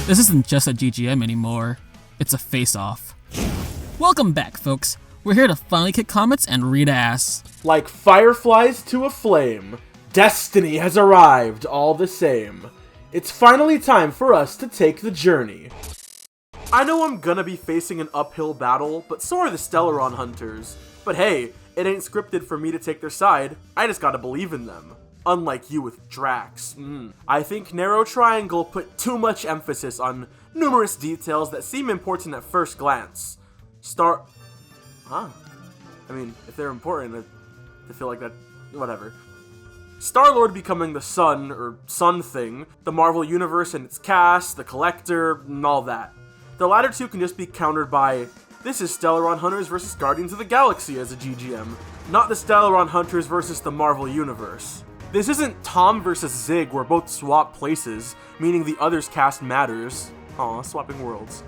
This isn't just a GGM anymore, it's a face-off. Welcome back, folks. We're here to finally kick comments and read ass. Like fireflies to a flame, destiny has arrived all the same. It's finally time for us to take the journey. I know I'm gonna be facing an uphill battle, but so are the Stellaron hunters. But hey, it ain't scripted for me to take their side, I just gotta believe in them. Unlike you with Drax. I think Narrow Triangle put too much emphasis on numerous details that seem important at first glance. I mean, if they're important, I feel like that, whatever. Star-Lord becoming the Sun, or Sun Thing, the Marvel Universe and its cast, the Collector, and all that. The latter two can just be countered by, this is Stellaron Hunters vs Guardians of the Galaxy as a GGM, not the Stellaron Hunters versus the Marvel Universe. This isn't Tom vs Zig where both swap places, meaning the other's cast matters. Aw, swapping worlds.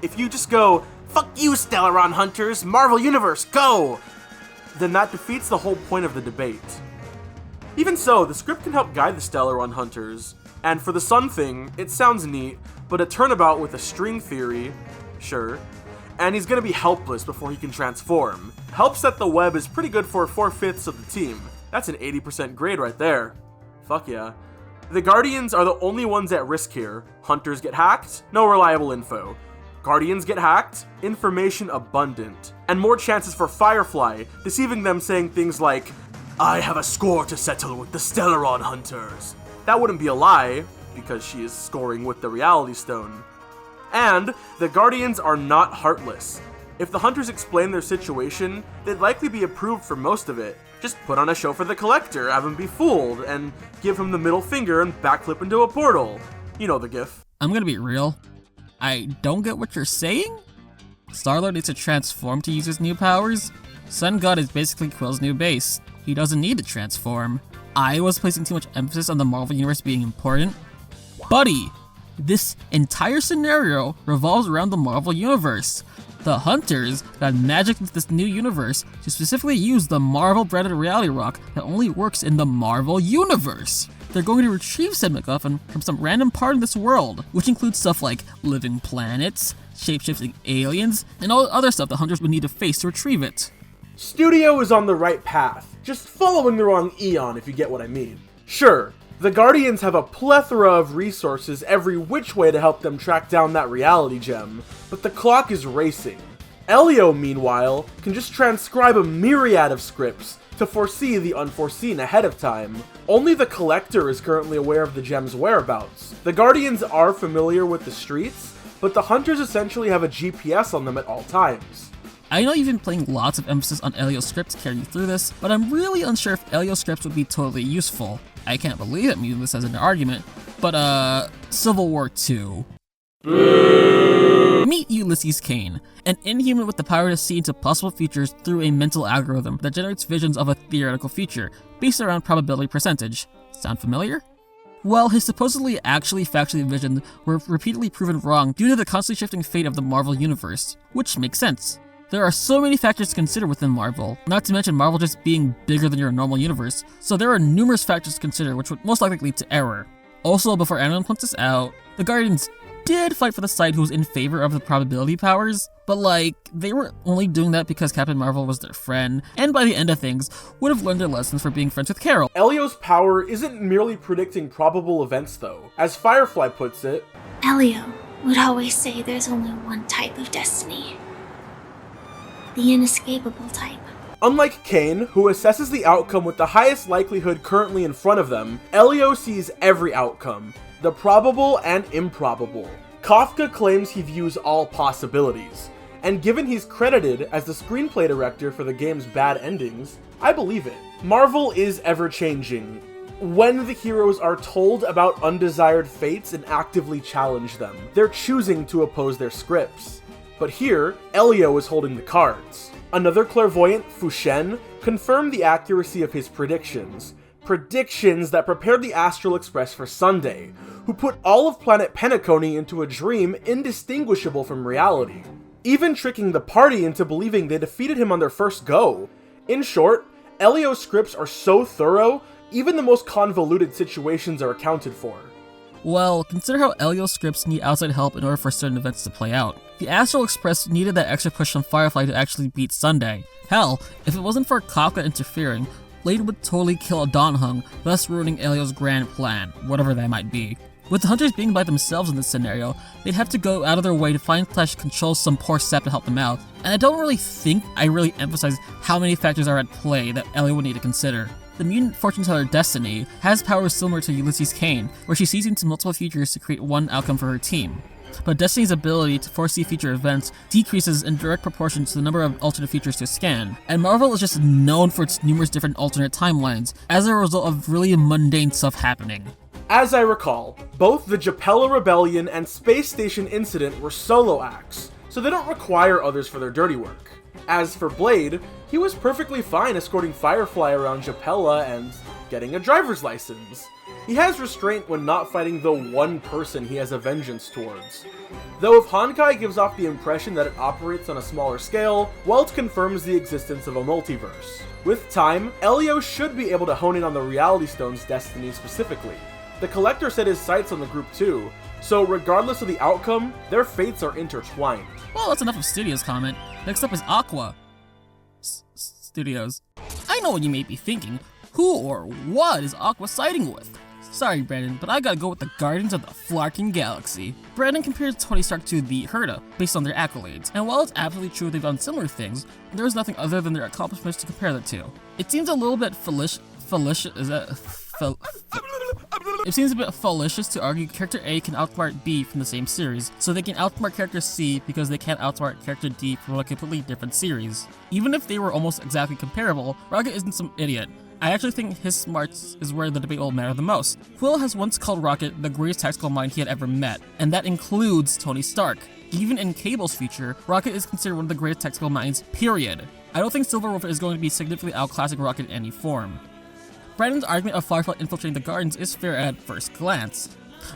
If you just go, fuck you Stellaron Hunters, Marvel Universe, go! Then that defeats the whole point of the debate. Even so, the script can help guide the Stellaron Hunters, and for the Sun Thing, it sounds neat, but a turnabout with a string theory, sure, and he's gonna be helpless before he can transform. Helps that the web is pretty good for 4/5 of the team. That's an 80% grade right there. Fuck yeah. The Guardians are the only ones at risk here. Hunters get hacked, no reliable info. Guardians get hacked, information abundant. And more chances for Firefly, deceiving them saying things like, I have a score to settle with the Stellaron Hunters. That wouldn't be a lie, because she is scoring with the Reality Stone. And the Guardians are not heartless. If the Hunters explain their situation, they'd likely be approved for most of it. Just put on a show for the Collector, have him be fooled, and give him the middle finger and backflip into a portal. You know the gif. I'm gonna be real. I don't get what you're saying? Star-Lord needs to transform to use his new powers? Sun God is basically Quill's new base. He doesn't need to transform. I was placing too much emphasis on the Marvel Universe being important. Buddy, this entire scenario revolves around the Marvel Universe. The Hunters got magic into this new universe to specifically use the Marvel-branded reality rock that only works in the Marvel Universe. They're going to retrieve said MacGuffin from some random part of this world, which includes stuff like living planets, shape-shifting aliens, and all the other stuff the Hunters would need to face to retrieve it. Studio is on the right path, just following the wrong eon if you get what I mean. Sure, the Guardians have a plethora of resources every which way to help them track down that reality gem, but the clock is racing. Elio, meanwhile, can just transcribe a myriad of scripts to foresee the unforeseen ahead of time. Only the Collector is currently aware of the gem's whereabouts. The Guardians are familiar with the streets, but the Hunters essentially have a GPS on them at all times. I know you've been putting lots of emphasis on Elio's scripts to carry you through this, but I'm really unsure if Elio's scripts would be totally useful. I can't believe I'm using this as an argument, but Civil War II. Meet Ulysses Kane, an inhuman with the power to see into possible futures through a mental algorithm that generates visions of a theoretical future, based around probability percentage. Sound familiar? Well, his supposedly actually factually visions were repeatedly proven wrong due to the constantly shifting fate of the Marvel Universe, which makes sense. There are so many factors to consider within Marvel, not to mention Marvel just being bigger than your normal universe, so there are numerous factors to consider which would most likely lead to error. Also, before anyone points this out, the Guardians did fight for the side who was in favor of the probability powers, but they were only doing that because Captain Marvel was their friend, and by the end of things, would have learned their lessons for being friends with Carol. Elio's power isn't merely predicting probable events though. As Firefly puts it, Elio would always say there's only one type of destiny. The inescapable type. Unlike Kane, who assesses the outcome with the highest likelihood currently in front of them, Elio sees every outcome, the probable and improbable. Kafka claims he views all possibilities, and given he's credited as the screenplay director for the game's bad endings, I believe it. Marvel is ever-changing. When the heroes are told about undesired fates and actively challenge them, they're choosing to oppose their scripts. But here, Elio is holding the cards. Another clairvoyant, Fushen, confirmed the accuracy of his predictions. Predictions that prepared the Astral Express for Sunday, who put all of planet Penacony into a dream indistinguishable from reality, even tricking the party into believing they defeated him on their first go. In short, Elio's scripts are so thorough, even the most convoluted situations are accounted for. Well, consider how Elio's scripts need outside help in order for certain events to play out. The Astral Express needed that extra push from Firefly to actually beat Sunday. Hell, if it wasn't for Kafka interfering, Blade would totally kill a Donhung, thus ruining Elio's grand plan, whatever that might be. With the hunters being by themselves in this scenario, they'd have to go out of their way to find Clash control some poor sap to help them out, and I don't really think I really emphasize how many factors are at play that Elio would need to consider. The mutant fortune teller Destiny has powers similar to Ulysses Kane, where she sees into multiple futures to create one outcome for her team. But Destiny's ability to foresee future events decreases in direct proportion to the number of alternate futures to scan, and Marvel is just known for its numerous different alternate timelines, as a result of really mundane stuff happening. As I recall, both the Japella Rebellion and Space Station Incident were solo acts, so they don't require others for their dirty work. As for Blade, he was perfectly fine escorting Firefly around Japella and getting a driver's license. He has restraint when not fighting the one person he has a vengeance towards. Though if Honkai gives off the impression that it operates on a smaller scale, Welt confirms the existence of a multiverse. With time, Elio should be able to hone in on the Reality Stone's destiny specifically. The Collector set his sights on the group too, so regardless of the outcome, their fates are intertwined. Well, that's enough of Studios' comment. Next up is Aqua. Studios. I know what you may be thinking. Who or what is Aqua siding with? Sorry, Brandon, but I gotta go with the Guardians of the Flarkin Galaxy. Brandon compares Tony Stark to the Herda, based on their accolades, and while it's absolutely true they've done similar things, there is nothing other than their accomplishments to compare the two. It seems a little bit It seems a bit fallacious to argue character A can outsmart B from the same series, so they can outsmart character C because they can't outsmart character D from a completely different series. Even if they were almost exactly comparable, Rocket isn't some idiot. I actually think his smarts is where the debate will matter the most. Quill has once called Rocket the greatest tactical mind he had ever met, and that includes Tony Stark. Even in Cable's future, Rocket is considered one of the greatest tactical minds, period. I don't think Silverwolf is going to be significantly outclassing Rocket in any form. Brandon's argument of Firefly infiltrating the Guardians is fair at first glance,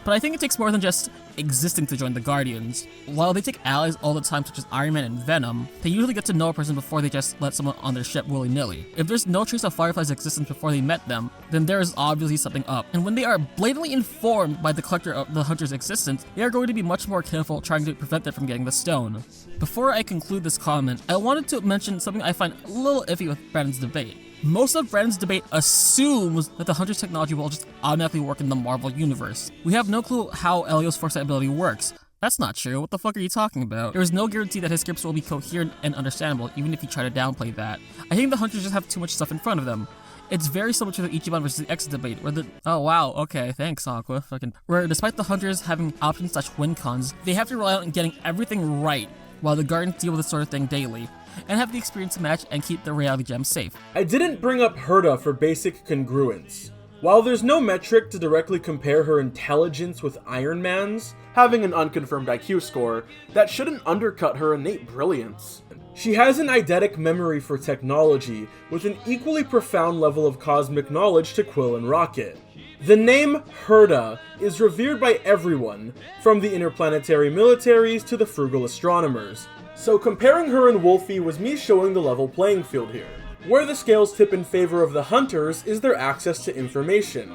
but I think it takes more than just existing to join the Guardians. While they take allies all the time such as Iron Man and Venom, they usually get to know a person before they just let someone on their ship willy-nilly. If there's no trace of Firefly's existence before they met them, then there is obviously something up, and when they are blatantly informed by the Collector of the Hunter's existence, they are going to be much more careful trying to prevent them from getting the stone. Before I conclude this comment, I wanted to mention something I find a little iffy with Brandon's debate. Most of Brandon's debate assumes that the Hunter's technology will just automatically work in the Marvel Universe. We have no clue how Elio's foresight ability works. That's not true, what the fuck are you talking about? There is no guarantee that his scripts will be coherent and understandable, even if you try to downplay that. I think the Hunters just have too much stuff in front of them. It's very similar to the Ichiban versus the X debate, where oh wow, okay, thanks Aqua, where despite the Hunters having options/win cons, they have to rely on getting everything right, while the Guardians deal with this sort of thing daily, and have the experience to match and keep the reality gems safe. I didn't bring up Herda for basic congruence. While there's no metric to directly compare her intelligence with Iron Man's, having an unconfirmed IQ score, that shouldn't undercut her innate brilliance. She has an eidetic memory for technology, with an equally profound level of cosmic knowledge to Quill and Rocket. The name Herda is revered by everyone, from the interplanetary militaries to the frugal astronomers. So comparing her and Wolfie was me showing the level playing field here. Where the scales tip in favor of the Hunters is their access to information.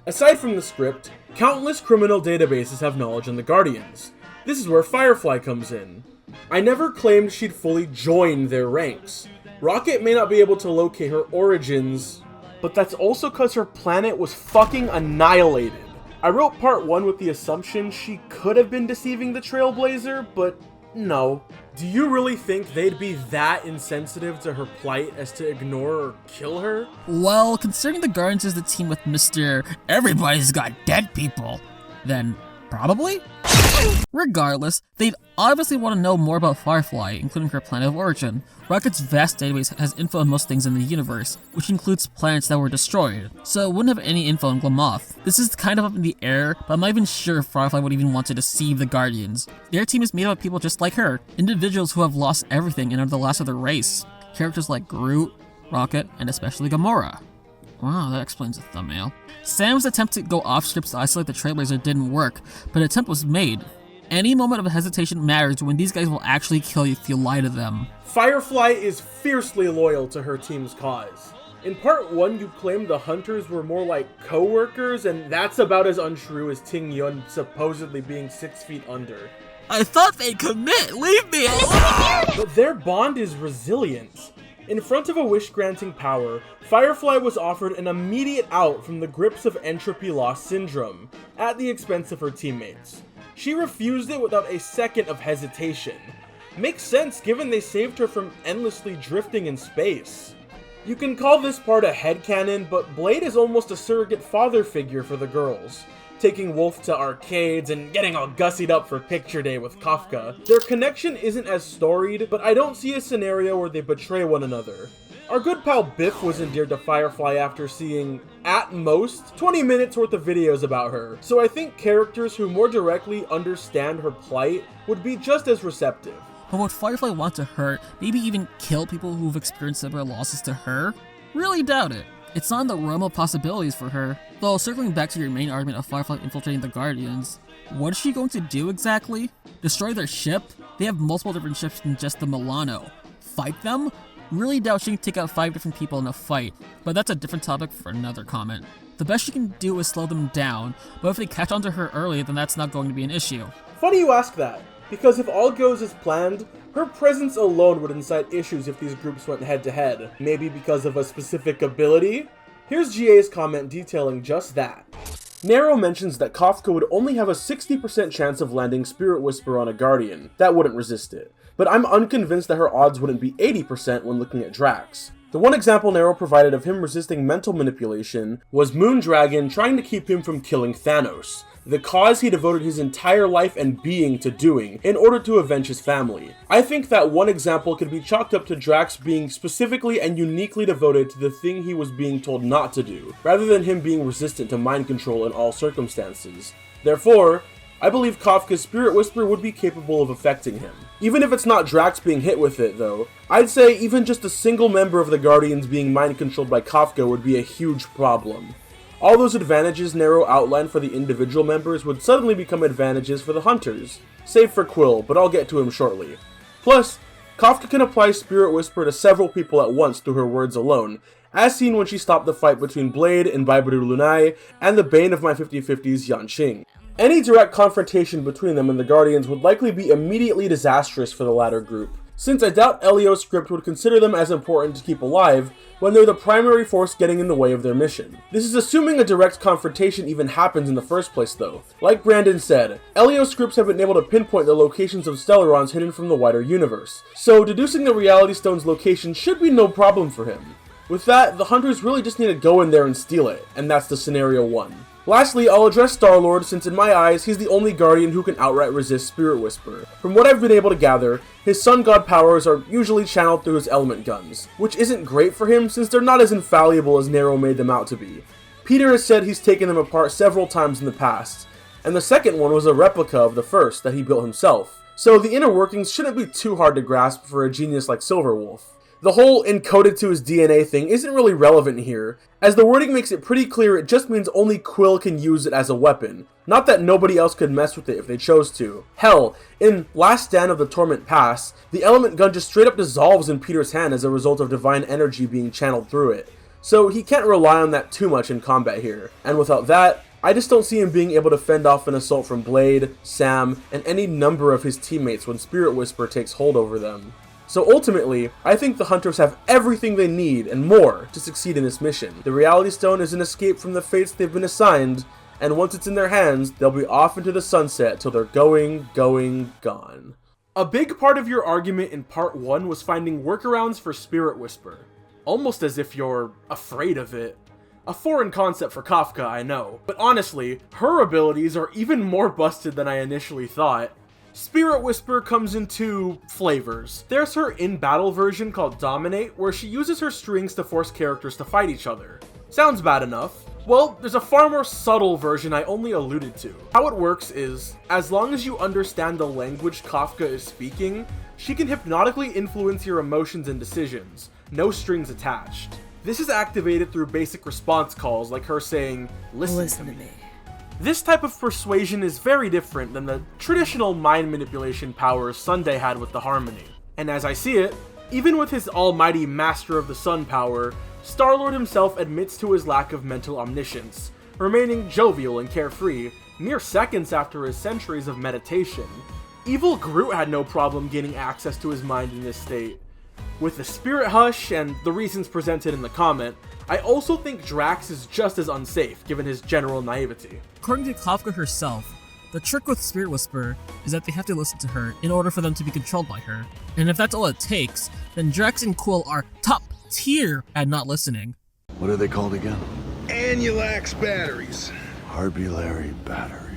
Aside from the script, countless criminal databases have knowledge on the Guardians. This is where Firefly comes in. I never claimed she'd fully join their ranks. Rocket may not be able to locate her origins, but that's also cause her planet was fucking annihilated. I wrote part 1 with the assumption she could have been deceiving the Trailblazer, but no. Do you really think they'd be that insensitive to her plight as to ignore or kill her? Well, considering the Guardians is the team with Mr. Everybody's got dead people, then probably? Regardless, they'd obviously want to know more about Firefly, including her planet of origin. Rocket's vast database has info on most things in the universe, which includes planets that were destroyed, so it wouldn't have any info on Glamoth. This is kind of up in the air, but I'm not even sure if Firefly would even want to deceive the Guardians. Their team is made up of people just like her, individuals who have lost everything and are the last of their race. Characters like Groot, Rocket, and especially Gamora. Wow, that explains the thumbnail. Sam's attempt to go off script to isolate the Trailblazer didn't work, but an attempt was made. Any moment of hesitation matters when these guys will actually kill you if you lie to them. Firefly is fiercely loyal to her team's cause. In part 1, you claimed the hunters were more like co-workers, and that's about as untrue as Ting Yun supposedly being 6 feet under. I thought they'd commit! Leave me alone! But their bond is resilient. In front of a wish-granting power, Firefly was offered an immediate out from the grips of entropy loss syndrome, at the expense of her teammates. She refused it without a second of hesitation. Makes sense given they saved her from endlessly drifting in space. You can call this part a headcanon, but Blade is almost a surrogate father figure for the girls, taking Wolf to arcades and getting all gussied up for picture day with Kafka. Their connection isn't as storied, but I don't see a scenario where they betray one another. Our good pal Biff was endeared to Firefly after seeing, at most, 20 minutes worth of videos about her, so I think characters who more directly understand her plight would be just as receptive. But would Firefly want to hurt, maybe even kill people who've experienced similar losses to her? Really doubt it. It's not in the realm of possibilities for her. Though, circling back to your main argument of Firefly infiltrating the Guardians, what is she going to do exactly? Destroy their ship? They have multiple different ships than just the Milano. Fight them? Really doubt she can take out 5 different people in a fight, but that's a different topic for another comment. The best she can do is slow them down, but if they catch on to her early, then that's not going to be an issue. Funny you ask that, because if all goes as planned, her presence alone would incite issues if these groups went head to head, maybe because of a specific ability? Here's GA's comment detailing just that. Narrow mentions that Kafka would only have a 60% chance of landing Spirit Whisper on a Guardian, that wouldn't resist it, but I'm unconvinced that her odds wouldn't be 80% when looking at Drax. The one example Narrow provided of him resisting mental manipulation was Moondragon trying to keep him from killing Thanos, the cause he devoted his entire life and being to doing in order to avenge his family. I think that one example could be chalked up to Drax being specifically and uniquely devoted to the thing he was being told not to do, rather than him being resistant to mind control in all circumstances. Therefore, I believe Kafka's Spirit Whisper would be capable of affecting him. Even if it's not Drax being hit with it, though, I'd say even just a single member of the Guardians being mind-controlled by Kafka would be a huge problem. All those advantages Narrow outlined for the individual members would suddenly become advantages for the Hunters, save for Quill, but I'll get to him shortly. Plus, Kafka can apply Spirit Whisper to several people at once through her words alone, as seen when she stopped the fight between Blade and Baibaru Lunai and the bane of my 50/50s Yanqing. Any direct confrontation between them and the Guardians would likely be immediately disastrous for the latter group, since I doubt Elio's script would consider them as important to keep alive when they're the primary force getting in the way of their mission. This is assuming a direct confrontation even happens in the first place though. Like Brandon said, Elio's scripts have been able to pinpoint the locations of Stellarons hidden from the wider universe, so deducing the Reality Stone's location should be no problem for him. With that, the Hunters really just need to go in there and steal it, and that's the scenario 1. Lastly, I'll address Star-Lord since in my eyes, he's the only Guardian who can outright resist Spirit Whisper. From what I've been able to gather, his Sun God powers are usually channeled through his element guns, which isn't great for him since they're not as infallible as Narrow made them out to be. Peter has said he's taken them apart several times in the past, and the second one was a replica of the first that he built himself, so the inner workings shouldn't be too hard to grasp for a genius like Silverwolf. The whole encoded to his DNA thing isn't really relevant here, as the wording makes it pretty clear it just means only Quill can use it as a weapon, not that nobody else could mess with it if they chose to. Hell, in Last Stand of the Torment Pass, the element gun just straight up dissolves in Peter's hand as a result of divine energy being channeled through it, so he can't rely on that too much in combat here, and without that, I just don't see him being able to fend off an assault from Blade, Sam, and any number of his teammates when Spirit Whisper takes hold over them. So ultimately, I think the Hunters have everything they need and more to succeed in this mission. The Reality Stone is an escape from the fates they've been assigned, and once it's in their hands, they'll be off into the sunset till they're gone. A big part of your argument in part 1 was finding workarounds for Spirit Whisper. Almost as if you're afraid of it. A foreign concept for Kafka, I know, but honestly, her abilities are even more busted than I initially thought. Spirit Whisper comes in 2 flavors. There's her in-battle version called Dominate, where she uses her strings to force characters to fight each other. Sounds bad enough. Well, there's a far more subtle version I only alluded to. How it works is, as long as you understand the language Kafka is speaking, she can hypnotically influence your emotions and decisions, no strings attached. This is activated through basic response calls like her saying, listen to me. This type of persuasion is very different than the traditional mind manipulation powers Sunday had with the Harmony. And as I see it, even with his almighty Master of the Sun power, Star-Lord himself admits to his lack of mental omniscience, remaining jovial and carefree, mere seconds after his centuries of meditation. Evil Groot had no problem gaining access to his mind in this state. With the spirit hush and the reasons presented in the comment, I also think Drax is just as unsafe, given his general naivety. According to Kafka herself, the trick with Spirit Whisper is that they have to listen to her in order for them to be controlled by her. And if that's all it takes, then Drax and Quill are top tier at not listening. What are they called again? Annulax batteries. Harbulary batteries.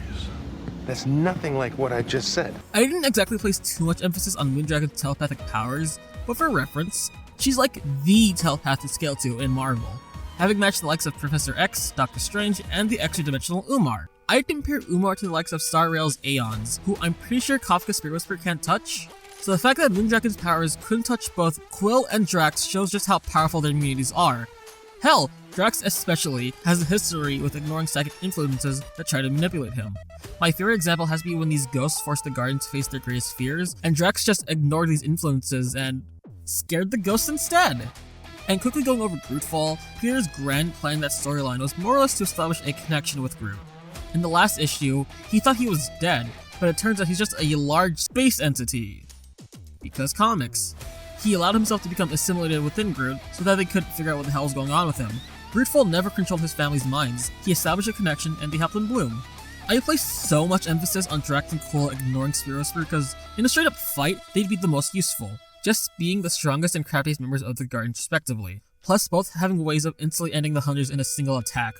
That's nothing like what I just said. I didn't exactly place too much emphasis on Moondragon's telepathic powers, but for reference, she's like the telepath to scale to in Marvel, having matched the likes of Professor X, Doctor Strange, and the extra-dimensional Umar. I'd compare Umar to the likes of Star Rail's Aeons, who I'm pretty sure Kafka Spirit Whisper can't touch. So the fact that Moondragon's powers couldn't touch both Quill and Drax shows just how powerful their immunities are. Hell, Drax especially has a history with ignoring psychic influences that try to manipulate him. My favorite example has to be when these ghosts forced the Guardians to face their greatest fears, and Drax just ignored these influences and scared the ghosts instead. And quickly going over Grootfall, Peter's grand plan in that storyline was more or less to establish a connection with Groot. In the last issue, he thought he was dead, but it turns out he's just a large space entity. Because comics. He allowed himself to become assimilated within Groot so that they couldn't figure out what the hell was going on with him. Grootfall never controlled his family's minds. He established a connection and they helped him bloom. I place so much emphasis on Drax and Quill ignoring Spirit Whisper because in a straight up fight, they'd be the most useful, just being the strongest and craftiest members of the Guardians respectively, plus both having ways of instantly ending the Hunters in a single attack.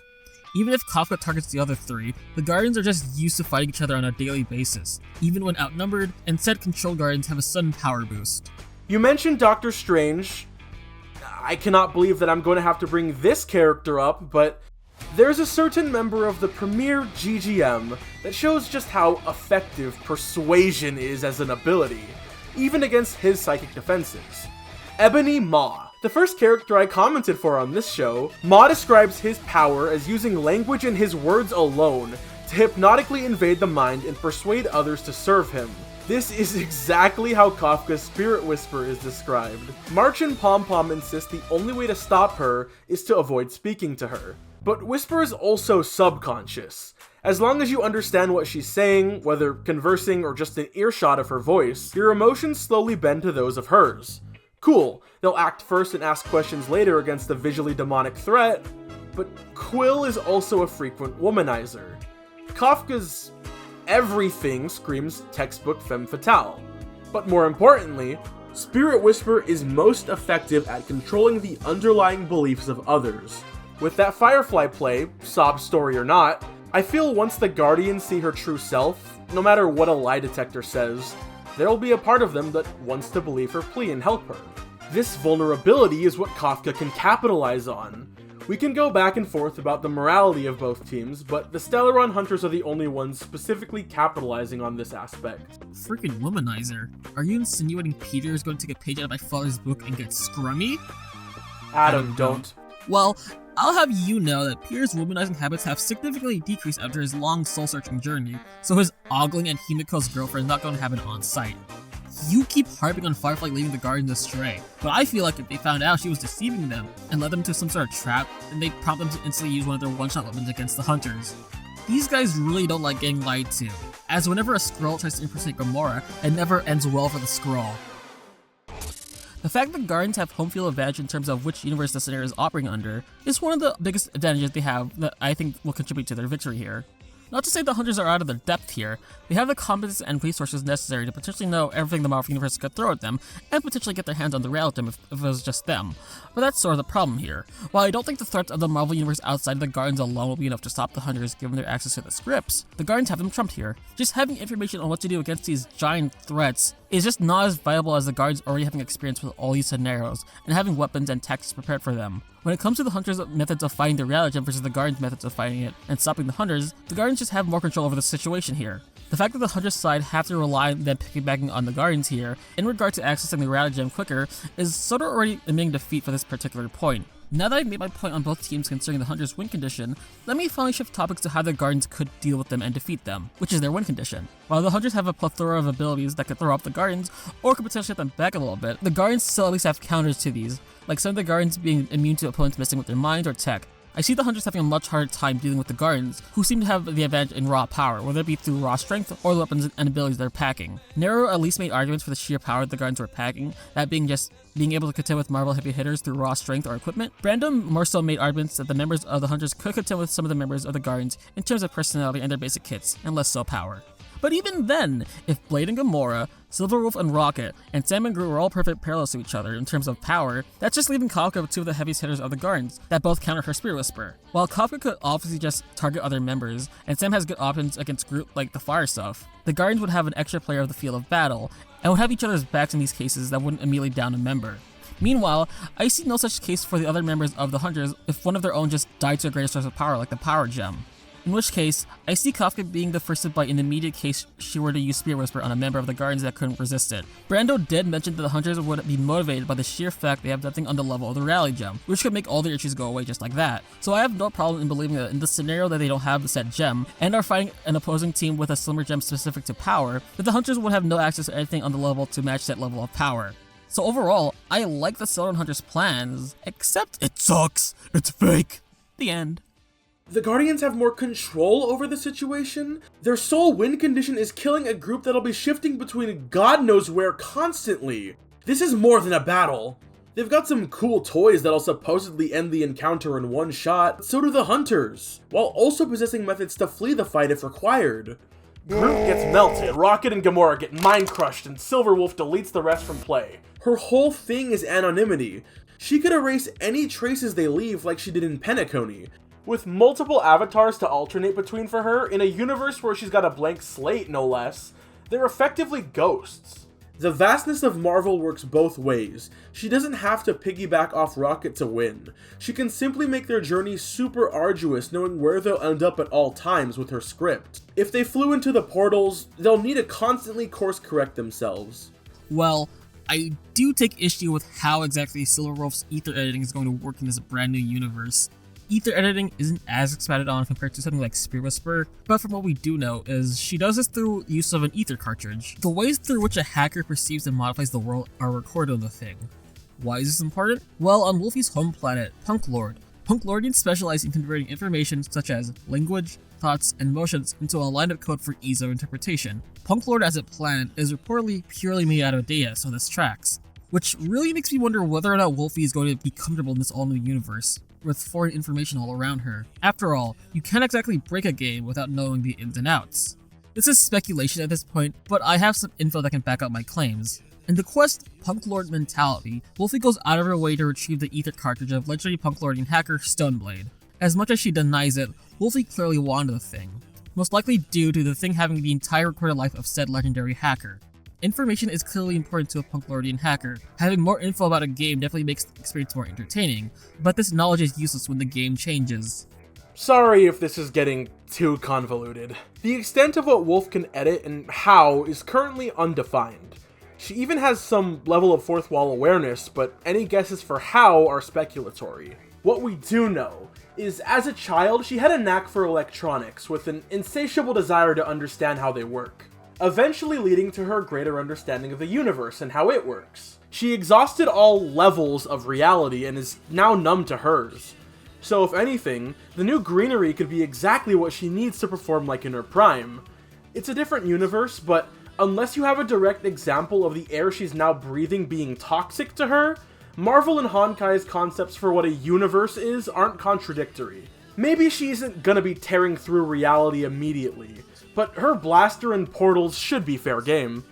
Even if Kafka targets the other three, the Guardians are just used to fighting each other on a daily basis, even when outnumbered, and said control Guardians have a sudden power boost. You mentioned Doctor Strange. I cannot believe that I'm going to have to bring this character up, but there's a certain member of the premier GGM that shows just how effective persuasion is as an ability, even against his psychic defenses. Ebony Maw. The first character I commented for on this show, Maw describes his power as using language and his words alone to hypnotically invade the mind and persuade others to serve him. This is exactly how Kafka's Spirit Whisper is described. March and Pom Pom insist the only way to stop her is to avoid speaking to her. But Whisper is also subconscious. As long as you understand what she's saying, whether conversing or just an earshot of her voice, your emotions slowly bend to those of hers. Cool, they'll act first and ask questions later against a visually demonic threat, but Quill is also a frequent womanizer. Kafka's everything screams textbook femme fatale. But more importantly, Spirit Whisper is most effective at controlling the underlying beliefs of others. With that Firefly play, sob story or not, I feel once the Guardians see her true self, no matter what a lie detector says, there'll be a part of them that wants to believe her plea and help her. This vulnerability is what Kafka can capitalize on. We can go back and forth about the morality of both teams, but the Stellaron Hunters are the only ones specifically capitalizing on this aspect. Freaking womanizer. Are you insinuating Peter is going to take a page out of my father's book and get scrummy? Adam, don't. Well, I'll have you know that Peter's womanizing habits have significantly decreased after his long soul-searching journey, so his ogling and Himiko's girlfriend is not going to happen on sight. You keep harping on Firefly leading the Guardians astray, but I feel like if they found out she was deceiving them and led them to some sort of trap, then they'd prompt them to instantly use one of their one-shot weapons against the Hunters. These guys really don't like getting lied to, as whenever a Skrull tries to impersonate Gamora, it never ends well for the Skrull. The fact that the Guardians have home field advantage in terms of which universe the scenario is operating under is one of the biggest advantages they have that I think will contribute to their victory here. Not to say the Hunters are out of their depth here, they have the competence and resources necessary to potentially know everything the Marvel Universe could throw at them, and potentially get their hands on the reality if it was just them. But that's sort of the problem here. While I don't think the threats of the Marvel Universe outside of the Guardians alone will be enough to stop the Hunters given their access to the scripts, the Guardians have them trumped here. Just having information on what to do against these giant threats is just not as viable as the Guardians already having experience with all these scenarios, and having weapons and tactics prepared for them. When it comes to the Hunters' methods of fighting the reality versus the Guardians' methods of fighting it and stopping the Hunters, the Guardians just have more control over the situation here. The fact that the Hunters' side have to rely on them piggybacking on the Guardians here, in regard to accessing the reality gem quicker, is sort of already admitting defeat for this particular point. Now that I've made my point on both teams concerning the Hunter's win condition, let me finally shift topics to how the Guardians could deal with them and defeat them, which is their win condition. While the Hunters have a plethora of abilities that could throw off the Guardians, or could potentially hit them back a little bit, the Guardians still at least have counters to these, like some of the Guardians being immune to opponents messing with their minds or tech. I see the Hunters having a much harder time dealing with the Guardians, who seem to have the advantage in raw power, whether it be through raw strength or the weapons and abilities they're packing. Narrow at least made arguments for the sheer power the Guardians were packing, that being just being able to contend with Marvel heavy hitters through raw strength or equipment. Brando more so made arguments that the members of the Hunters could contend with some of the members of the Guardians in terms of personality and their basic kits, and less so power. But even then, if Blade and Gamora, Silverwolf and Rocket, and Sam and Groot were all perfect parallels to each other in terms of power, that's just leaving Kafka with two of the heaviest hitters of the Guardians that both counter her Spirit Whisper. While Kafka could obviously just target other members, and Sam has good options against Groot like the fire stuff, the Guardians would have an extra player of the field of battle, and would have each other's backs in these cases that wouldn't immediately down a member. Meanwhile, I see no such case for the other members of the Hunters if one of their own just died to a greater source of power like the Power Gem. In which case, I see Kafka being the first to bite in the immediate case she were to use Spirit Whisper on a member of the Guardians that couldn't resist it. Brando did mention that the Hunters would be motivated by the sheer fact they have nothing on the level of the Rally Gem, which could make all their issues go away just like that. So I have no problem in believing that in the scenario that they don't have the said gem, and are fighting an opposing team with a slimmer gem specific to power, that the Hunters would have no access to anything on the level to match that level of power. So overall, I like the Stellaron Hunters' plans, except it sucks, it's fake. The end. The Guardians have more control over the situation. Their sole win condition is killing a group that'll be shifting between God knows where constantly. This is more than a battle. They've got some cool toys that'll supposedly end the encounter in one shot, so do the Hunters, while also possessing methods to flee the fight if required. Groot gets melted, Rocket and Gamora get mind-crushed, and Silverwolf deletes the rest from play. Her whole thing is anonymity. She could erase any traces they leave like she did in Penacony. With multiple avatars to alternate between for her, in a universe where she's got a blank slate no less, they're effectively ghosts. The vastness of Marvel works both ways. She doesn't have to piggyback off Rocket to win. She can simply make their journey super arduous knowing where they'll end up at all times with her script. If they flew into the portals, they'll need to constantly course correct themselves. Well, I do take issue with how exactly Silverwolf's ether editing is going to work in this brand new universe. Ether editing isn't as expanded on compared to something like Spirit Whisper, but from what we do know is she does this through use of an ether cartridge. The ways through which a hacker perceives and modifies the world are recorded on the thing. Why is this important? Well, on Wolfie's home planet, Punklord, Punklordians specialize in converting information such as language, thoughts, and emotions into a line of code for ease of interpretation. Punklord as a planet is reportedly purely made out of data, so this tracks. Which really makes me wonder whether or not Wolfie is going to be comfortable in this all-new universe, with foreign information all around her. After all, you can't exactly break a game without knowing the ins and outs. This is speculation at this point, but I have some info that can back up my claims. In the quest Punklord Mentality, Wolfie goes out of her way to retrieve the ether cartridge of legendary Punklordian hacker Stoneblade. As much as she denies it, Wolfie clearly wanted the thing, most likely due to the thing having the entire recorded life of said legendary hacker. Information is clearly important to a Punklordian hacker. Having more info about a game definitely makes the experience more entertaining, but this knowledge is useless when the game changes. Sorry if this is getting too convoluted. The extent of what Wolf can edit and how is currently undefined. She even has some level of fourth wall awareness, but any guesses for how are speculatory. What we do know is, as a child, she had a knack for electronics with an insatiable desire to understand how they work, eventually leading to her greater understanding of the universe and how it works. She exhausted all levels of reality and is now numb to hers. So if anything, the new greenery could be exactly what she needs to perform like in her prime. It's a different universe, but unless you have a direct example of the air she's now breathing being toxic to her, Marvel and Honkai's concepts for what a universe is aren't contradictory. Maybe she isn't gonna be tearing through reality immediately, but her blaster and portals should be fair game.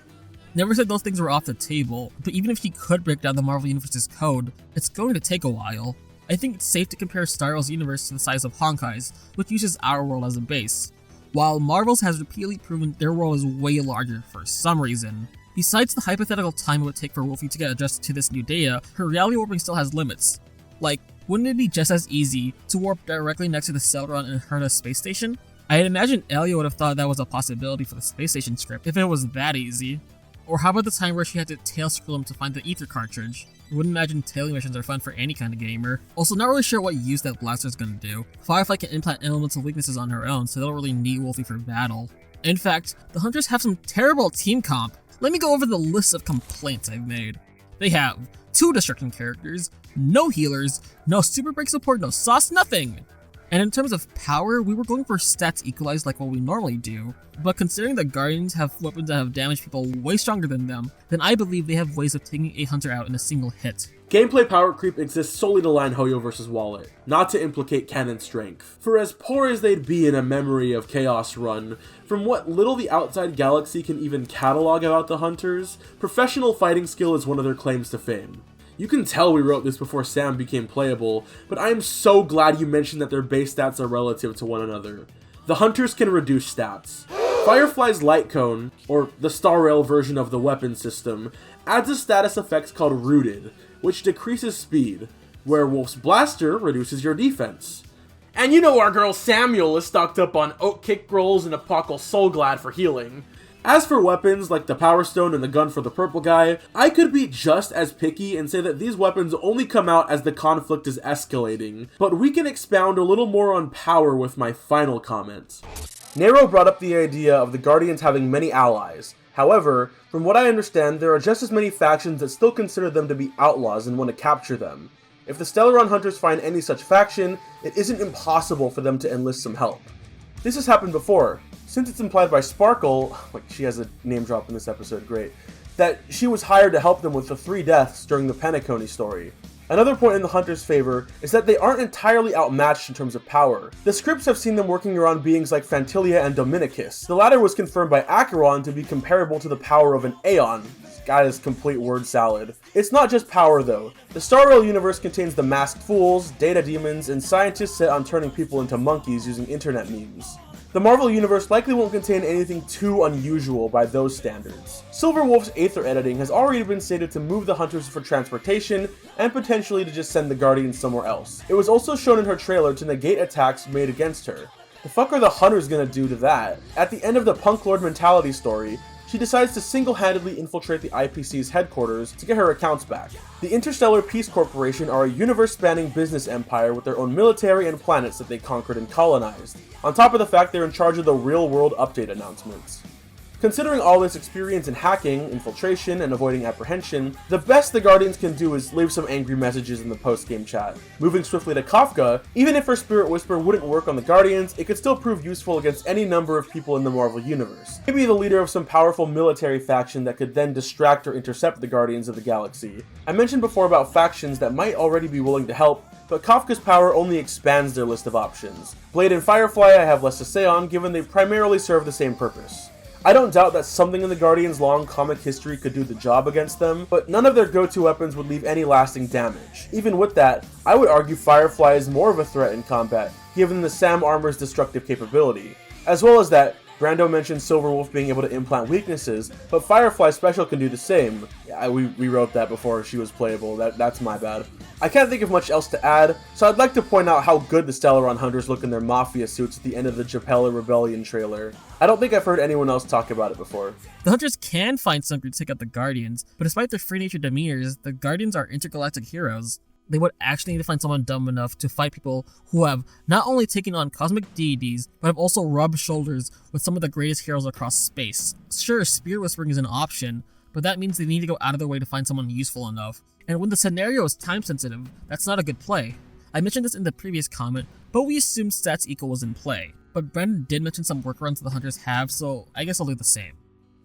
Never said those things were off the table, but even if she could break down the Marvel Universe's code, it's going to take a while. I think it's safe to compare Star Wars' universe to the size of Honkai's, which uses our world as a base, while Marvel's has repeatedly proven their world is way larger for some reason. Besides the hypothetical time it would take for Wolfie to get adjusted to this new data, her reality warping still has limits. Like, wouldn't it be just as easy to warp directly next to the Stellaron and Herta space station? I'd imagine Elio would have thought that was a possibility for the space station script if it was that easy. Or how about the time where she had to tail scroll him to find the ether cartridge? Wouldn't imagine tailing missions are fun for any kind of gamer. Also, not really sure what use that blaster's gonna do. Firefly can implant elemental weaknesses on her own, so they don't really need Wolfie for battle. In fact, the hunters have some terrible team comp. Let me go over the list of complaints I've made. They have 2 destruction characters, no healers, no super break support, no sauce, nothing! And in terms of power, we were going for stats equalized like what we normally do, but considering the Guardians have weapons that have damaged people way stronger than them, then I believe they have ways of taking a hunter out in a single hit. Gameplay power creep exists solely to line Hoyo versus Wallet, not to implicate canon strength. For as poor as they'd be in a Memory of Chaos run, from what little the outside galaxy can even catalog about the hunters, professional fighting skill is one of their claims to fame. You can tell we wrote this before Sam became playable, but I am so glad you mentioned that their base stats are relative to one another. The hunters can reduce stats. Firefly's Light Cone, or the Star Rail version of the weapon system, adds a status effect called Rooted, which decreases speed, where Wolf's Blaster reduces your defense. And you know our girl Samuel is stocked up on Oak Kick Rolls and Apocal Soulglad for healing. As for weapons like the Power Stone and the gun for the purple guy, I could be just as picky and say that these weapons only come out as the conflict is escalating, but we can expound a little more on power with my final comment. Narrow brought up the idea of the Guardians having many allies. However, from what I understand, there are just as many factions that still consider them to be outlaws and want to capture them. If the Stellaron hunters find any such faction, it isn't impossible for them to enlist some help. This has happened before. Since it's implied by Sparkle, like she has a name drop in this episode, great, that she was hired to help them with the 3 deaths during the Penacony story. Another point in the Hunters' favor is that they aren't entirely outmatched in terms of power. The scripts have seen them working around beings like Phantilia and Dominicus. The latter was confirmed by Acheron to be comparable to the power of an Aeon. This guy is complete word salad. It's not just power though. The Star Rail universe contains the Masked Fools, Data Demons, and scientists set on turning people into monkeys using internet memes. The Marvel Universe likely won't contain anything too unusual by those standards. Silver Wolf's Aether editing has already been stated to move the Hunters for transportation, and potentially to just send the Guardians somewhere else. It was also shown in her trailer to negate attacks made against her. The fuck are the Hunters gonna do to that? At the end of the Punk Lord Mentality story, she decides to single-handedly infiltrate the IPC's headquarters to get her accounts back. The Interstellar Peace Corporation are a universe-spanning business empire with their own military and planets that they conquered and colonized, on top of the fact they're in charge of the real-world update announcements. Considering all this experience in hacking, infiltration, and avoiding apprehension, the best the Guardians can do is leave some angry messages in the post-game chat. Moving swiftly to Kafka, even if her Spirit Whisper wouldn't work on the Guardians, it could still prove useful against any number of people in the Marvel Universe. Maybe the leader of some powerful military faction that could then distract or intercept the Guardians of the Galaxy. I mentioned before about factions that might already be willing to help, but Kafka's power only expands their list of options. Blade and Firefly I have less to say on, given they primarily serve the same purpose. I don't doubt that something in the Guardians' long comic history could do the job against them, but none of their go-to weapons would leave any lasting damage. Even with that, I would argue Firefly is more of a threat in combat, given the Sam armor's destructive capability. As well as that, Brando mentioned Silverwolf being able to implant weaknesses, but Firefly Special can do the same. Yeah, we wrote that before she was playable, that's my bad. I can't think of much else to add, so I'd like to point out how good the Stellaron Hunters look in their Mafia suits at the end of the Japella Rebellion trailer. I don't think I've heard anyone else talk about it before. The Hunters can find some to take out the Guardians, but despite their free-nature demeanors, the Guardians are intergalactic heroes. They would actually need to find someone dumb enough to fight people who have not only taken on cosmic deities, but have also rubbed shoulders with some of the greatest heroes across space. Sure, Spirit Whispering is an option, but that means they need to go out of their way to find someone useful enough. And when the scenario is time sensitive, that's not a good play. I mentioned this in the previous comment, but we assumed stats equal was in play. But Brandon did mention some workarounds the Hunters have, so I guess I'll do the same.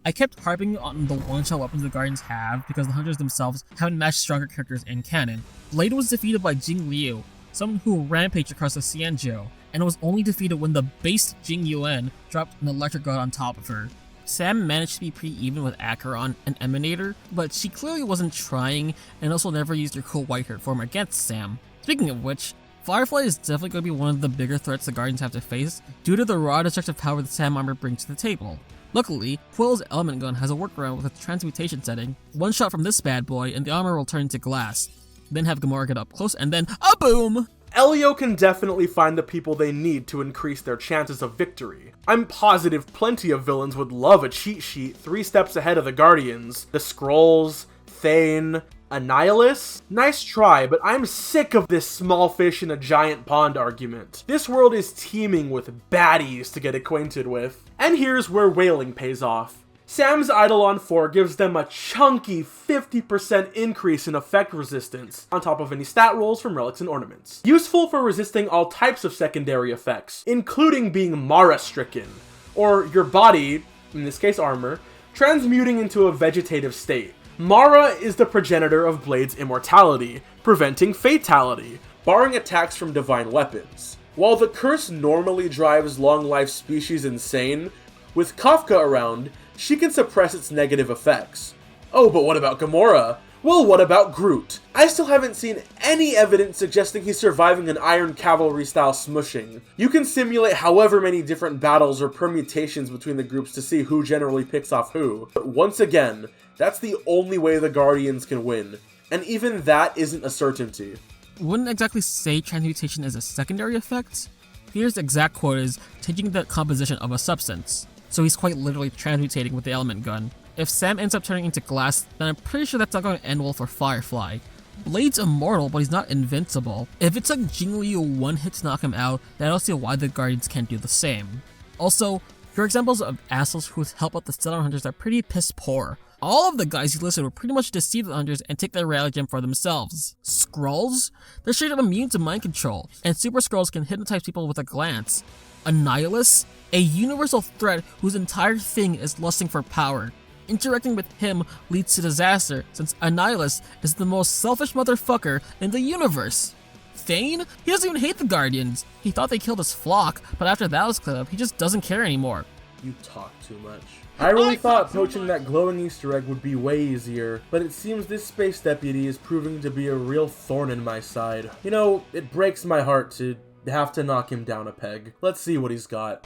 I kept harping on the one-shot weapons the Guardians have because the Hunters themselves haven't matched stronger characters in canon. Blade was defeated by Jing Liu, someone who rampaged across the Xianzhou, and was only defeated when the based Jing Yuan dropped an electric god on top of her. Sam managed to be pretty even with Acheron and Emanator, but she clearly wasn't trying and also never used her cool white-haired form against Sam. Speaking of which, Firefly is definitely going to be one of the bigger threats the Guardians have to face due to the raw destructive power the Sam armor brings to the table. Luckily, Quill's Element Gun has a workaround with a transmutation setting. One shot from this bad boy and the armor will turn into glass. Then have Gamora get up close and then a boom! Elio can definitely find the people they need to increase their chances of victory. I'm positive plenty of villains would love a cheat sheet 3 steps ahead of the Guardians. The Skrulls, Thane, Annihilus? Nice try, but I'm sick of this small fish in a giant pond argument. This world is teeming with baddies to get acquainted with. And here's where whaling pays off. Sam's Eidolon 4 gives them a chunky 50% increase in effect resistance, on top of any stat rolls from relics and ornaments. Useful for resisting all types of secondary effects, including being Mara-stricken, or your body, in this case armor, transmuting into a vegetative state. Mara is the progenitor of Blade's immortality, preventing fatality, barring attacks from divine weapons. While the curse normally drives long-life species insane, with Kafka around, she can suppress its negative effects. Oh, but what about Gamora? Well, what about Groot? I still haven't seen any evidence suggesting he's surviving an Iron Cavalry style smushing. You can simulate however many different battles or permutations between the groups to see who generally picks off who. But once again, that's the only way the Guardians can win. And even that isn't a certainty. Wouldn't exactly say transmutation is a secondary effect. Here's the exact quote is, changing the composition of a substance. So he's quite literally transmutating with the element gun. If Sam ends up turning into glass, then I'm pretty sure that's not going to end well for Firefly. Blade's immortal, but he's not invincible. If it took Jingliu one hit to knock him out, then I don't see why the Guardians can't do the same. Also, your examples of assholes who help out the Stellaron Hunters are pretty piss poor. All of the guys you listed will pretty much deceive the Hunters and take their rally gem for themselves. Skrulls? They're straight up immune to mind control, and Super Skrulls can hypnotize people with a glance. Annihilus? A universal threat whose entire thing is lusting for power. Interacting with him leads to disaster, since Annihilus is the most selfish motherfucker in the universe. Thane? He doesn't even hate the Guardians. He thought they killed his flock, but after that was cleared up, he just doesn't care anymore. You talk too much. I really thought poaching that glowing Easter egg would be way easier, but it seems this space deputy is proving to be a real thorn in my side. You know, it breaks my heart to have to knock him down a peg. Let's see what he's got.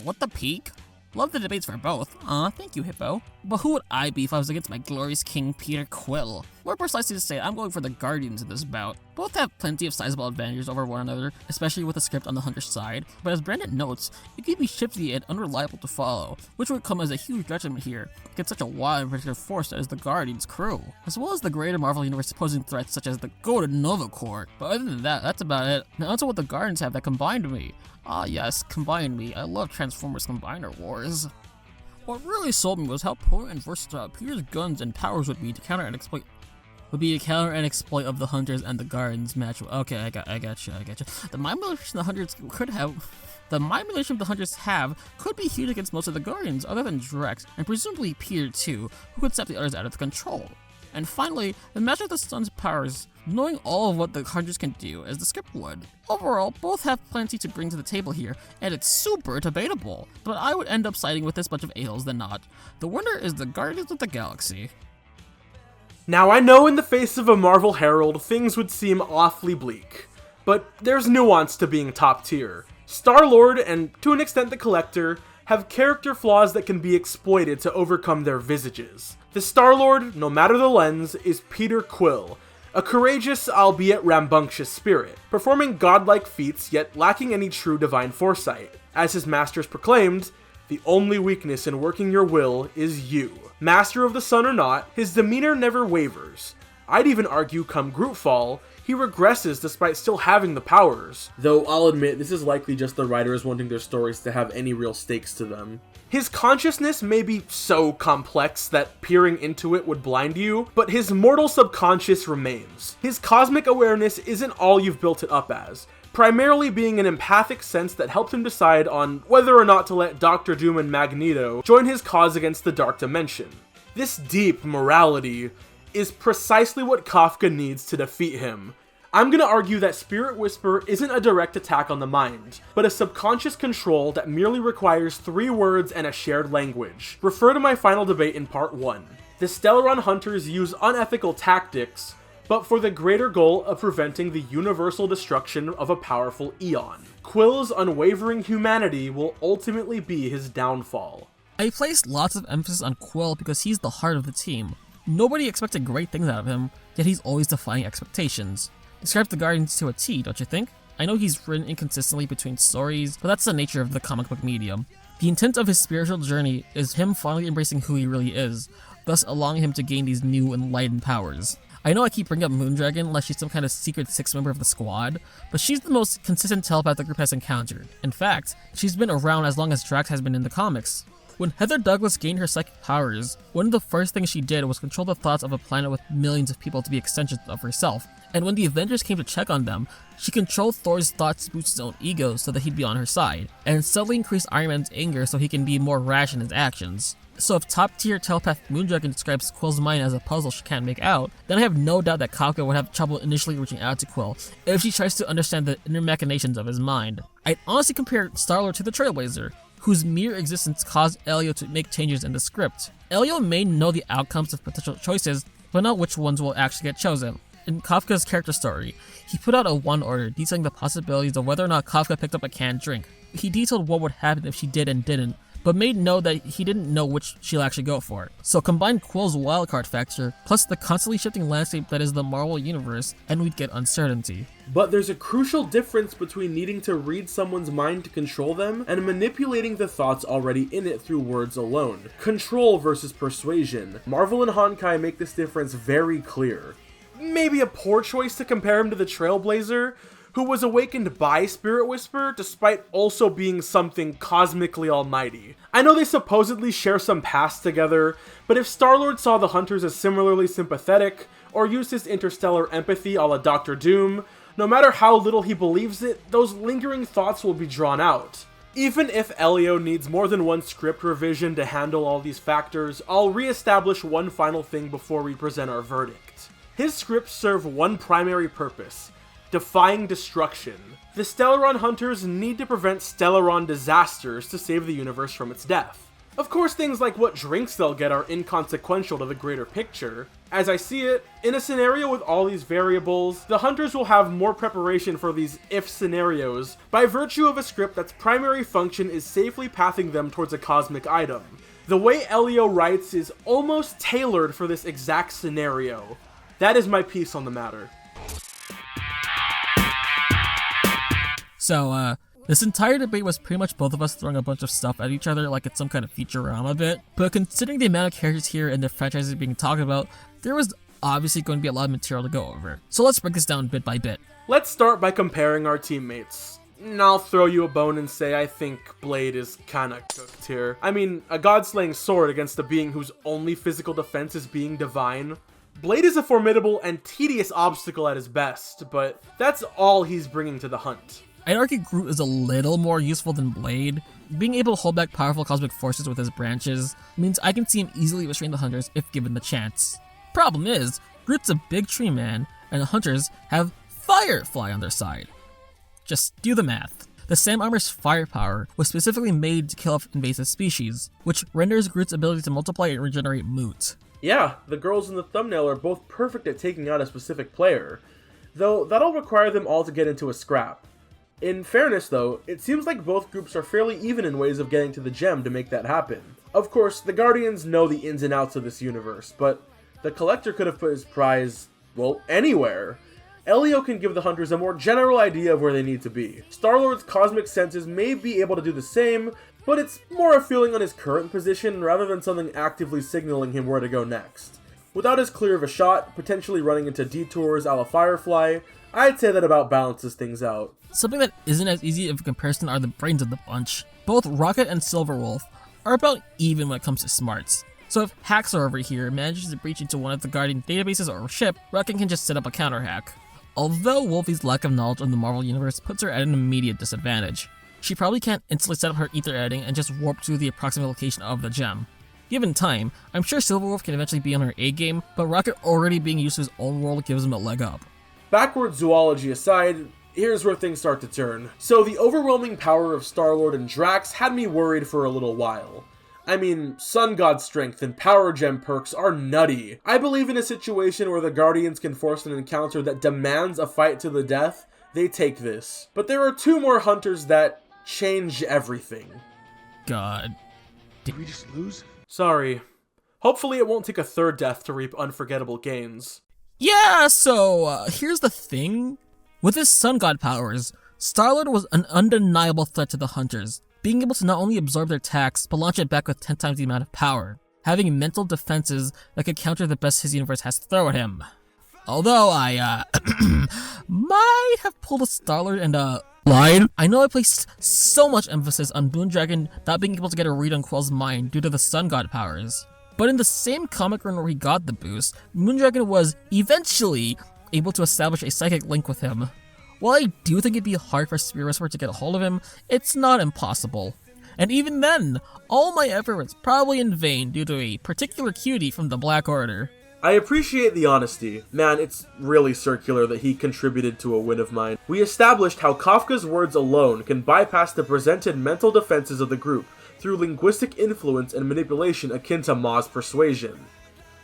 What the peak? Love the debates for both. Thank you, Hippo. But who would I be if I was against my glorious king, Peter Quill? More precisely to say, I'm going for the Guardians in this bout. Both have plenty of sizable advantages over one another, especially with the script on the Hunter's side, but as Brandon notes, it can be shifty and unreliable to follow, which would come as a huge detriment here against such a wide and particular force as the Guardians crew, as well as the greater Marvel Universe opposing threats such as the Golden Nova Corps. But other than that, that's about it. Now onto what the Guardians have that combined me. Ah yes, combine me. I love Transformers Combiner Wars. What really sold me was how potent and versatile Peter's guns and powers would be to counter and exploit of the Hunters and the Guardians match. Okay, I got you. The mind manipulation the Hunters could be huge against most of the Guardians, other than Drax, and presumably Peter too, who could set the others out of control. And finally, the match of the Sun's powers, knowing all of what the Hunters can do, as the script would. Overall, both have plenty to bring to the table here, and it's super debatable, but I would end up siding with this bunch of a-holes than not. The winner is the Guardians of the Galaxy. Now I know in the face of a Marvel Herald, things would seem awfully bleak, but there's nuance to being top tier. Star-Lord, and to an extent the Collector, have character flaws that can be exploited to overcome their visages. The Star-Lord, no matter the lens, is Peter Quill, a courageous, albeit rambunctious spirit, performing godlike feats yet lacking any true divine foresight. As his masters proclaimed, the only weakness in working your will is you. Master of the Sun or not, his demeanor never wavers. I'd even argue come Grootfall, he regresses despite still having the powers. Though I'll admit, this is likely just the writers wanting their stories to have any real stakes to them. His consciousness may be so complex that peering into it would blind you, but his mortal subconscious remains. His cosmic awareness isn't all you've built it up as, primarily being an empathic sense that helped him decide on whether or not to let Dr. Doom and Magneto join his cause against the Dark Dimension. This deep morality is precisely what Kafka needs to defeat him. I'm gonna argue that Spirit Whisper isn't a direct attack on the mind, but a subconscious control that merely requires 3 words and a shared language. Refer to my final debate in part 1. The Stellaron Hunters use unethical tactics, but for the greater goal of preventing the universal destruction of a powerful Eon. Quill's unwavering humanity will ultimately be his downfall. I placed lots of emphasis on Quill because he's the heart of the team. Nobody expected great things out of him, yet he's always defying expectations. Describes the Guardians to a T, don't you think? I know he's written inconsistently between stories, but that's the nature of the comic book medium. The intent of his spiritual journey is him finally embracing who he really is, thus allowing him to gain these new enlightened powers. I know I keep bringing up Moondragon like she's some kind of secret sixth member of the squad, but she's the most consistent telepath the group has encountered. In fact, she's been around as long as Drax has been in the comics. When Heather Douglas gained her psychic powers, one of the first things she did was control the thoughts of a planet with millions of people to be extensions of herself, and when the Avengers came to check on them, she controlled Thor's thoughts to boost his own ego so that he'd be on her side, and subtly increased Iron Man's anger so he can be more rash in his actions. So if top-tier telepath Moondragon describes Quill's mind as a puzzle she can't make out, then I have no doubt that Kafka would have trouble initially reaching out to Quill if she tries to understand the inner machinations of his mind. I'd honestly compare Star-Lord to the Trailblazer, whose mere existence caused Elio to make changes in the script. Elio may know the outcomes of potential choices, but not which ones will actually get chosen. In Kafka's character story, he put out a one-order detailing the possibilities of whether or not Kafka picked up a canned drink. He detailed what would happen if she did and didn't, but made note that he didn't know which she'll actually go for. So combine Quill's wildcard factor, plus the constantly shifting landscape that is the Marvel Universe, and we'd get uncertainty. But there's a crucial difference between needing to read someone's mind to control them and manipulating the thoughts already in it through words alone. Control versus persuasion. Marvel and Honkai make this difference very clear. Maybe a poor choice to compare him to the Trailblazer, who was awakened by Spirit Whisper despite also being something cosmically almighty. I know they supposedly share some past together, but if Star-Lord saw the Hunters as similarly sympathetic, or used his interstellar empathy a la Doctor Doom, no matter how little he believes it, those lingering thoughts will be drawn out. Even if Elio needs more than one script revision to handle all these factors, I'll re-establish one final thing before we present our verdict. His scripts serve one primary purpose: defying destruction. The Stellaron Hunters need to prevent Stellaron disasters to save the universe from its death. Of course, things like what drinks they'll get are inconsequential to the greater picture. As I see it, in a scenario with all these variables, the Hunters will have more preparation for these if scenarios by virtue of a script that's primary function is safely pathing them towards a cosmic item. The way Elio writes is almost tailored for this exact scenario. That is my piece on the matter. So, this entire debate was pretty much both of us throwing a bunch of stuff at each other like it's some kind of Futurama bit, but considering the amount of characters here and the franchises being talked about, there was obviously going to be a lot of material to go over. So let's break this down bit by bit. Let's start by comparing our teammates. And I'll throw you a bone and say I think Blade is kinda cooked here. I mean, a god-slaying sword against a being whose only physical defense is being divine. Blade is a formidable and tedious obstacle at his best, but that's all he's bringing to the hunt. I'd argue Groot is a little more useful than Blade. Being able to hold back powerful cosmic forces with his branches means I can see him easily restrain the Hunters if given the chance. Problem is, Groot's a big tree man, and the Hunters have Firefly on their side. Just do the math. The Sam Armor's firepower was specifically made to kill off invasive species, which renders Groot's ability to multiply and regenerate moot. Yeah, the girls in the thumbnail are both perfect at taking out a specific player, though that'll require them all to get into a scrap. In fairness though, it seems like both groups are fairly even in ways of getting to the gem to make that happen. Of course, the Guardians know the ins and outs of this universe, but the Collector could have put his prize, well, anywhere. Elio can give the Hunters a more general idea of where they need to be. Star-Lord's cosmic senses may be able to do the same, but it's more a feeling on his current position rather than something actively signaling him where to go next. Without as clear of a shot, potentially running into detours a la Firefly, I'd say that about balances things out. Something that isn't as easy of a comparison are the brains of the bunch. Both Rocket and Silverwolf are about even when it comes to smarts. So if Haxor over here manages to breach into one of the Guardian databases or ship, Rocket can just set up a counter hack. Although Wolfie's lack of knowledge of the Marvel Universe puts her at an immediate disadvantage. She probably can't instantly set up her ether editing and just warp to the approximate location of the gem. Given time, I'm sure Silverwolf can eventually be on her A game, but Rocket already being used to his own world gives him a leg up. Backward zoology aside, here's where things start to turn. So the overwhelming power of Star-Lord and Drax had me worried for a little while. I mean, Sun God strength and Power Gem perks are nutty. I believe in a situation where the Guardians can force an encounter that demands a fight to the death, they take this. But there are two more Hunters that change everything. God. Did we just lose? Sorry. Hopefully it won't take a third death to reap unforgettable gains. Yeah, so here's the thing. With his Sun God powers, Star-Lord was an undeniable threat to the Hunters, being able to not only absorb their attacks, but launch it back with 10 times the amount of power, having mental defenses that could counter the best his universe has to throw at him. Although I, might have pulled a Star-Lord and, lied. I know I placed so much emphasis on Moondragon not being able to get a read on Quell's mind due to the Sun God powers. But in the same comic run where he got the boost, Moondragon was eventually able to establish a psychic link with him. While I do think it'd be hard for Spirit Whisperer to get a hold of him, it's not impossible. And even then, all my effort was probably in vain due to a particular cutie from the Black Order. I appreciate the honesty. Man, it's really circular that he contributed to a win of mine. We established how Kafka's words alone can bypass the presented mental defenses of the group through linguistic influence and manipulation akin to Ma's persuasion.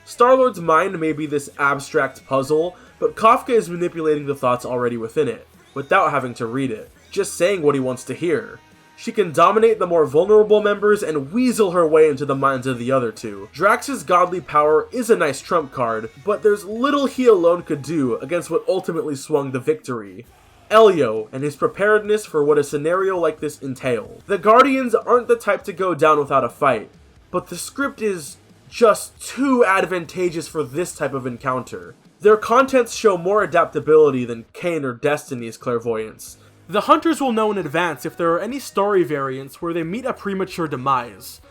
Star-Lord's mind may be this abstract puzzle, but Kafka is manipulating the thoughts already within it, without having to read it, just saying what he wants to hear. She can dominate the more vulnerable members and weasel her way into the minds of the other two. Drax's godly power is a nice trump card, but there's little he alone could do against what ultimately swung the victory. Elio and his preparedness for what a scenario like this entails. The Guardians aren't the type to go down without a fight, but the script is just too advantageous for this type of encounter. Their contents show more adaptability than Kain or Destiny's clairvoyance. The hunters will know in advance if there are any story variants where they meet a premature demise,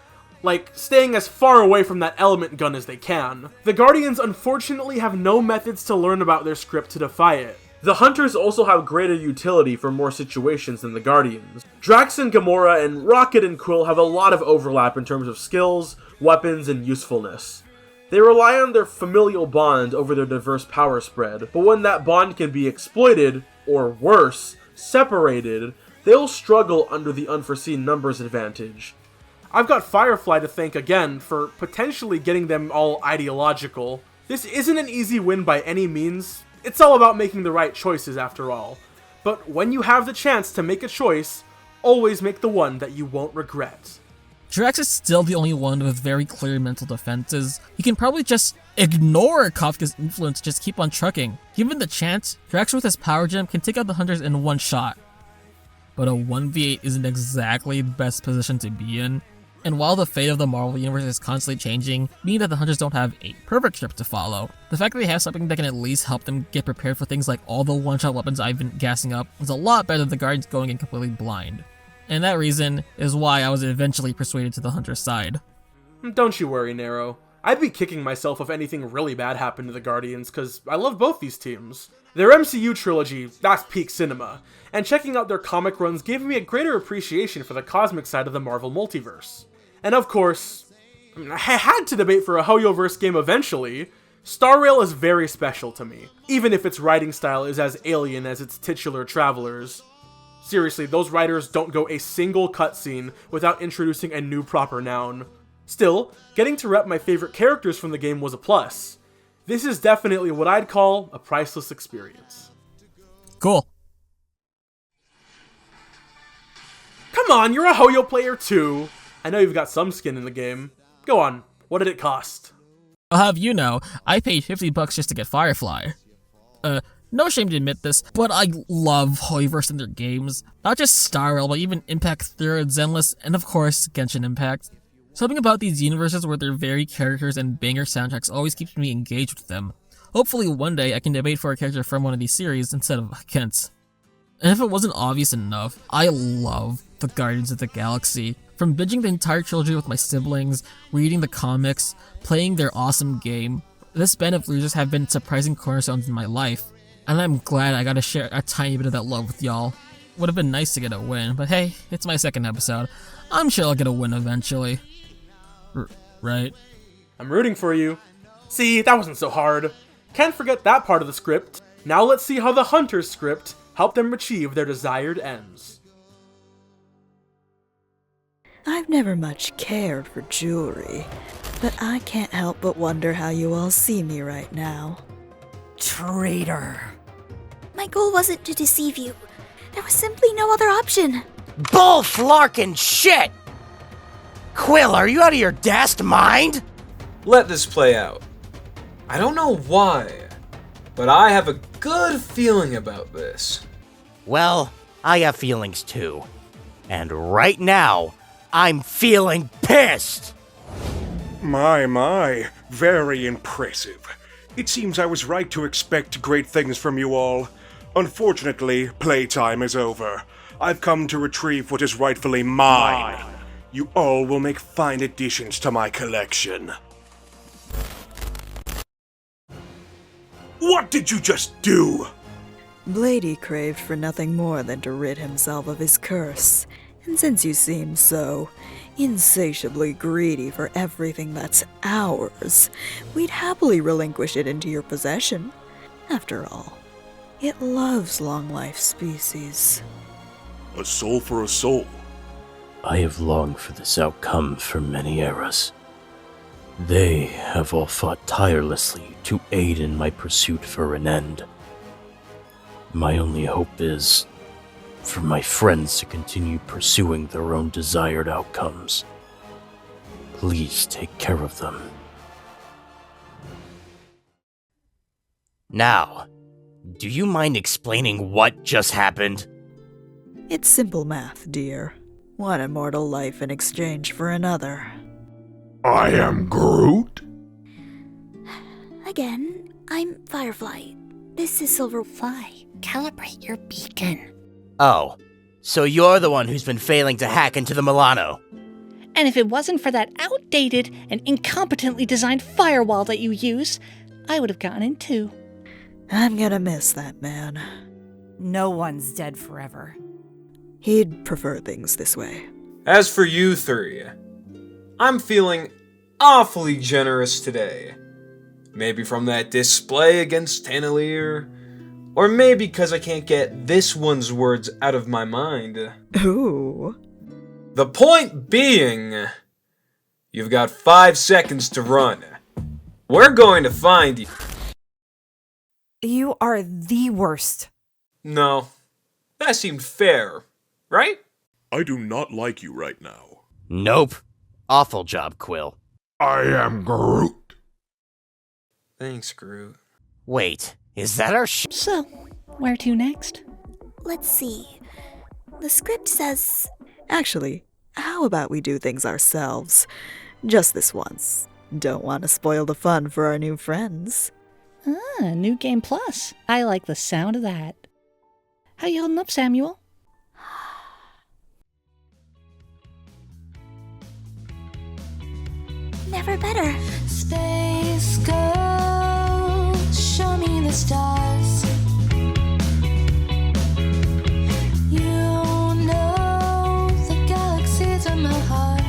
like staying as far away from that element gun as they can. The Guardians unfortunately have no methods to learn about their script to defy it. The hunters also have greater utility for more situations than the Guardians. Drax and Gamora and Rocket and Quill have a lot of overlap in terms of skills, weapons, and usefulness. They rely on their familial bond over their diverse power spread, but when that bond can be exploited, or worse, separated, they'll struggle under the unforeseen numbers advantage. I've got Firefly to thank again for potentially getting them all ideological. This isn't an easy win by any means. It's all about making the right choices after all. But when you have the chance to make a choice, always make the one that you won't regret. Drax is still the only one with very clear mental defenses. He can probably just ignore Kafka's influence, just keep on trucking. Given the chance, Drax with his power gem can take out the hunters in one shot. But a 1v8 isn't exactly the best position to be in. And while the fate of the Marvel Universe is constantly changing, meaning that the hunters don't have a perfect script to follow, the fact that they have something that can at least help them get prepared for things like all the one-shot weapons I've been gassing up is a lot better than the Guardians going in completely blind. And that reason is why I was eventually persuaded to the hunter's side. Don't you worry, Narrow. I'd be kicking myself if anything really bad happened to the Guardians, cause I love both these teams. Their MCU trilogy, that's peak cinema, and checking out their comic runs gave me a greater appreciation for the cosmic side of the Marvel multiverse. And of course, I had to debate for a Hoyoverse game eventually. Star Rail is very special to me, even if its writing style is as alien as its titular travelers. Seriously, those writers don't go a single cutscene without introducing a new proper noun. Still, getting to rep my favorite characters from the game was a plus. This is definitely what I'd call a priceless experience. Cool. Come on, you're a Hoyo player too. I know you've got some skin in the game. Go on, what did it cost? I'll have you know, I paid $50 just to get Firefly. No shame to admit this, but I love Hoyoverse in their games. Not just Star Rail, but even Impact 3rd, Zenless, and of course, Genshin Impact. Something about these universes where their very characters and banger soundtracks always keeps me engaged with them. Hopefully one day I can debate for a character from one of these series instead of against. And if it wasn't obvious enough, I love the Guardians of the Galaxy. From binging the entire trilogy with my siblings, reading the comics, playing their awesome game, this band of losers have been surprising cornerstones in my life. And I'm glad I got to share a tiny bit of that love with y'all. Would have been nice to get a win, but hey, it's my second episode. I'm sure I'll get a win eventually. Right? I'm rooting for you. See, that wasn't so hard. Can't forget that part of the script. Now let's see how the Hunter's script helped them achieve their desired ends. I've never much cared for jewelry, but I can't help but wonder how you all see me right now. Traitor. My goal wasn't to deceive you. There was simply no other option. Bull flarkin' shit! Quill, are you out of your dashed mind? Let this play out. I don't know why, but I have a good feeling about this. Well, I have feelings too. And right now, I'm feeling pissed! My, very impressive. It seems I was right to expect great things from you all. Unfortunately, playtime is over. I've come to retrieve what is rightfully mine. You all will make fine additions to my collection. What did you just do? Blady craved for nothing more than to rid himself of his curse, and since you seem so insatiably greedy for everything that's ours, we'd happily relinquish it into your possession. After all, it loves long-life species. A soul for a soul. I have longed for this outcome for many eras. They have all fought tirelessly to aid in my pursuit for an end. My only hope is for my friends to continue pursuing their own desired outcomes. Please take care of them. Now, do you mind explaining what just happened? It's simple math, dear. One immortal life in exchange for another. I am Groot? Again, I'm Firefly. This is Silverfly. Calibrate your beacon. Oh, so you're the one who's been failing to hack into the Milano. And if it wasn't for that outdated and incompetently designed firewall that you use, I would have gotten in too. I'm gonna miss that man. No one's dead forever. He'd prefer things this way. As for you three, I'm feeling awfully generous today. Maybe from that display against Tanalier, or maybe because I can't get this one's words out of my mind. Ooh. The point being, you've got 5 seconds to run. We're going to find you. You are the worst. No, that seemed fair, right? I do not like you right now. Nope. Awful job, Quill. I am Groot. Thanks, Groot. Wait, is that our So, where to next? Let's see. The script says... Actually, how about we do things ourselves? Just this once. Don't want to spoil the fun for our new friends. Ah, New Game Plus. I like the sound of that. How you holding up, Samuel? Never better. Space girl, show me the stars. You know the galaxies in my heart.